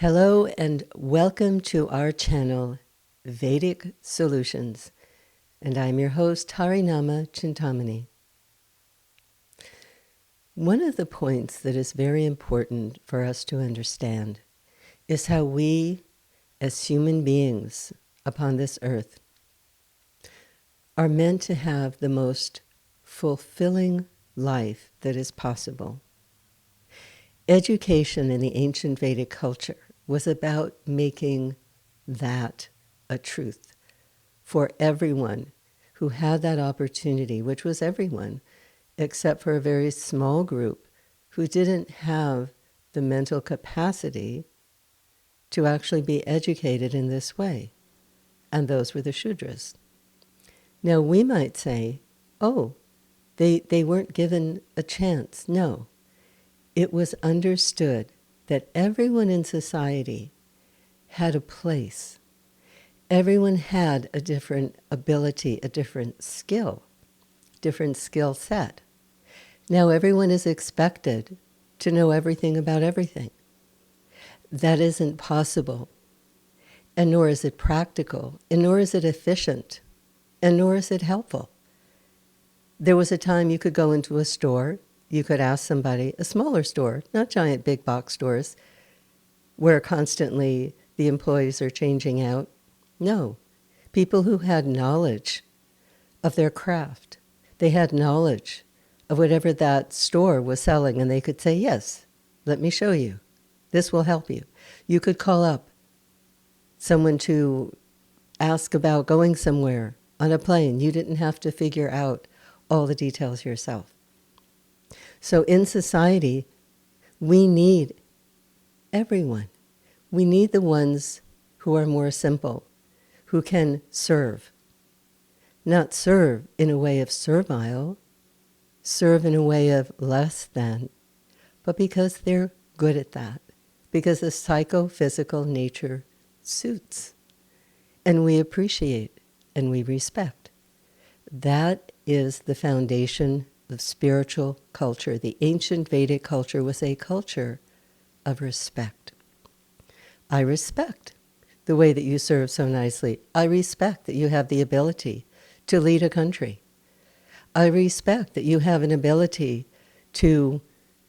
Hello and welcome to our channel, Vedic Solutions, and I'm your host, Harinama Chintamani. One of the points that is very important for us to understand is how we, as human beings upon this earth, are meant to have the most fulfilling life that is possible. Education in the ancient Vedic culture was about making that a truth for everyone who had that opportunity, which was everyone, except for a very small group who didn't have the mental capacity to actually be educated in this way. And those were the Shudras. Now we might say, oh, they weren't given a chance. No. It was understood that everyone in society had a place. Everyone had a different ability, a different skill set. Now everyone is expected to know everything about everything. That isn't possible, and nor is it practical, and nor is it efficient, and nor is it helpful. There was a time you could go into a store, you could ask somebody, a smaller store, not giant big box stores, where constantly the employees are changing out. No, people who had knowledge of their craft. They had knowledge of whatever that store was selling, and they could say, yes, let me show you. This will help you. You could call up someone to ask about going somewhere on a plane. You didn't have to figure out all the details yourself. So in society, we need everyone. We need the ones who are more simple, who can serve. Not serve in a way of servile, serve in a way of less than, but because they're good at that, because the psychophysical nature suits. And we appreciate and we respect. That is the foundation of spiritual culture. The ancient Vedic culture was a culture of respect. I respect the way that you serve so nicely. I respect that you have the ability to lead a country. I respect that you have an ability to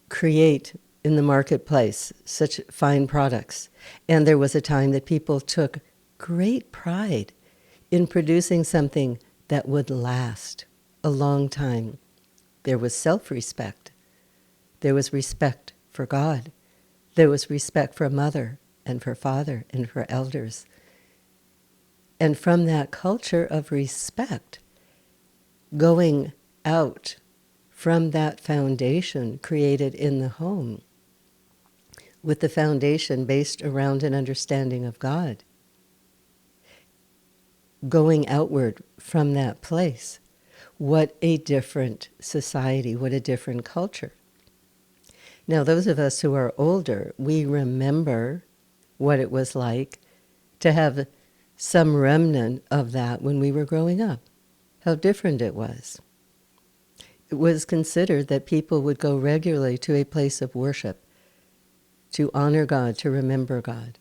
create in the marketplace such fine products. And there was a time that people took great pride in producing something that would last a long time. There was self-respect. There was respect for God. There was respect for mother and for father and for elders. And from that culture of respect, going out from that foundation created in the home, with the foundation based around an understanding of God, going outward from that place, what a different society, what a different culture. Now, those of us who are older, we remember what it was like to have some remnant of that when we were growing up, how different it was. It was considered that people would go regularly to a place of worship to honor God, to remember God.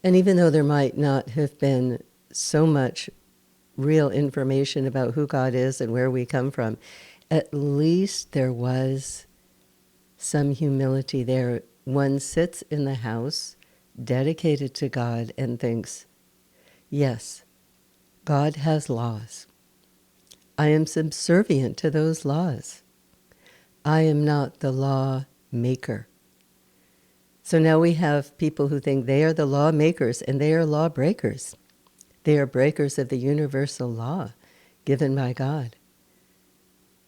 And even though there might not have been so much real information about who God is and where we come from, at least there was some humility there. One sits in the house dedicated to God and thinks, yes, God has laws. I am subservient to those laws. I am not the law maker. So now we have people who think they are the law makers and they are law breakers. They are breakers of the universal law given by God.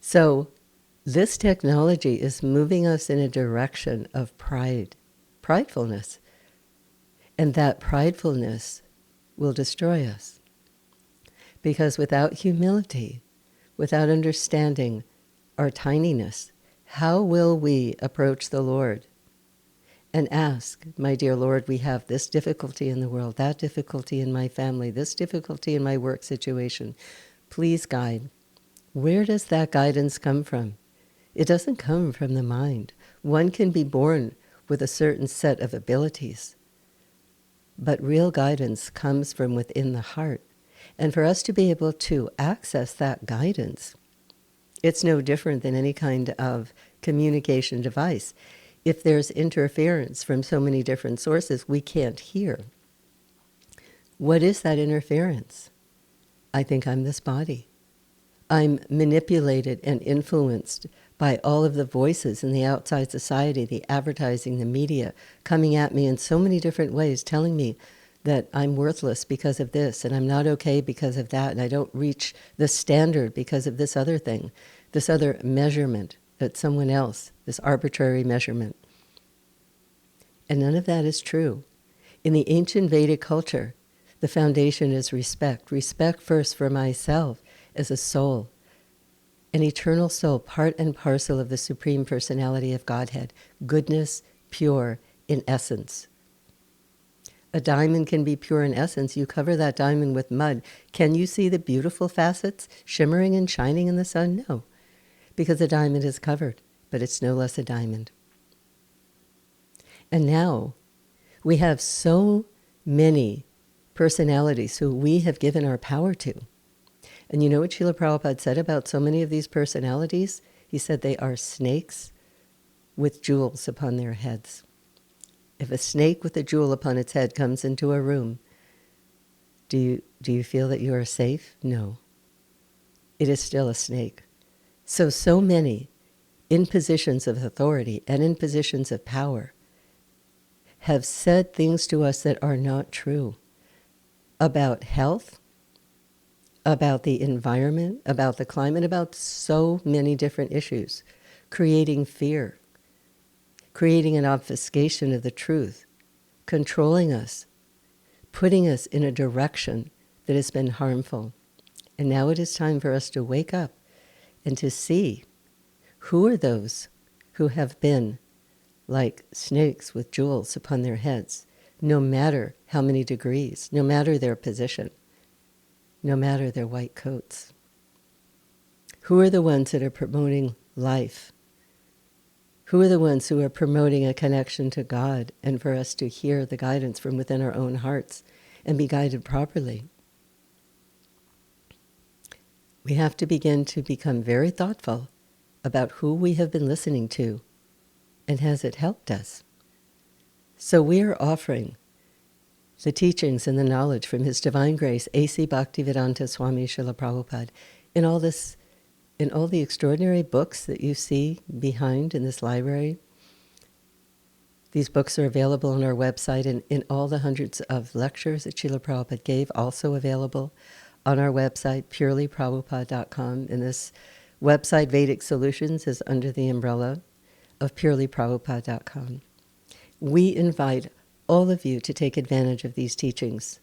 So this technology is moving us in a direction of pridefulness. And that pridefulness will destroy us. Because without humility, without understanding our tininess, how will we approach the Lord and ask, my dear Lord, we have this difficulty in the world, that difficulty in my family, this difficulty in my work situation. Please guide. Where does that guidance come from? It doesn't come from the mind. One can be born with a certain set of abilities, But real guidance comes from within the heart. And for us to be able to access that guidance, it's no different than any kind of communication device. If there's interference from so many different sources, we can't hear. What is that interference? I think I'm this body. I'm manipulated and influenced by all of the voices in the outside society, the advertising, the media, coming at me in so many different ways, telling me that I'm worthless because of this, and I'm not okay because of that, and I don't reach the standard because of this other thing, this other measurement that someone else, this arbitrary measurement. And none of that is true. In the ancient Vedic culture, the foundation is respect. Respect first for myself as a soul, an eternal soul, part and parcel of the Supreme Personality of Godhead, goodness, pure in essence. A diamond can be pure in essence. You cover that diamond with mud. Can you see the beautiful facets shimmering and shining in the sun? No, because the diamond is covered, but it's no less a diamond. And now we have so many personalities who we have given our power to. And you know what Srila Prabhupada said about so many of these personalities? He said they are snakes with jewels upon their heads. If a snake with a jewel upon its head comes into a room, do you feel that you are safe? No. It is still a snake. So many in positions of authority and in positions of power have said things to us that are not true about health, about the environment, about the climate, about so many different issues, creating fear, creating an obfuscation of the truth, controlling us, putting us in a direction that has been harmful. And now it is time for us to wake up and to see who are those who have been like snakes with jewels upon their heads, no matter how many degrees, no matter their position, no matter their white coats. Who are the ones that are promoting life? Who are the ones who are promoting a connection to God and for us to hear the guidance from within our own hearts and be guided properly? We have to begin to become very thoughtful about who we have been listening to and has it helped us. So we are offering the teachings and the knowledge from His Divine Grace, A.C. Bhaktivedanta Swami Srila Prabhupada, in all the extraordinary books that you see behind in this library. These books are available on our website, and in all the hundreds of lectures that Srila Prabhupada gave, also available on our website, purelyprabhupada.com. And this website, Vedic Solutions, is under the umbrella of purelyprabhupada.com. We invite all of you to take advantage of these teachings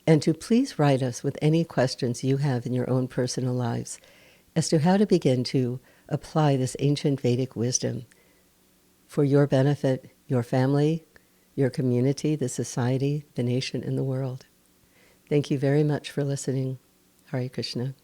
and to please write us with any questions you have in your own personal lives as to how to begin to apply this ancient Vedic wisdom for your benefit, your family, your community, the society, the nation, and the world. Thank you very much for listening. Hare Krishna.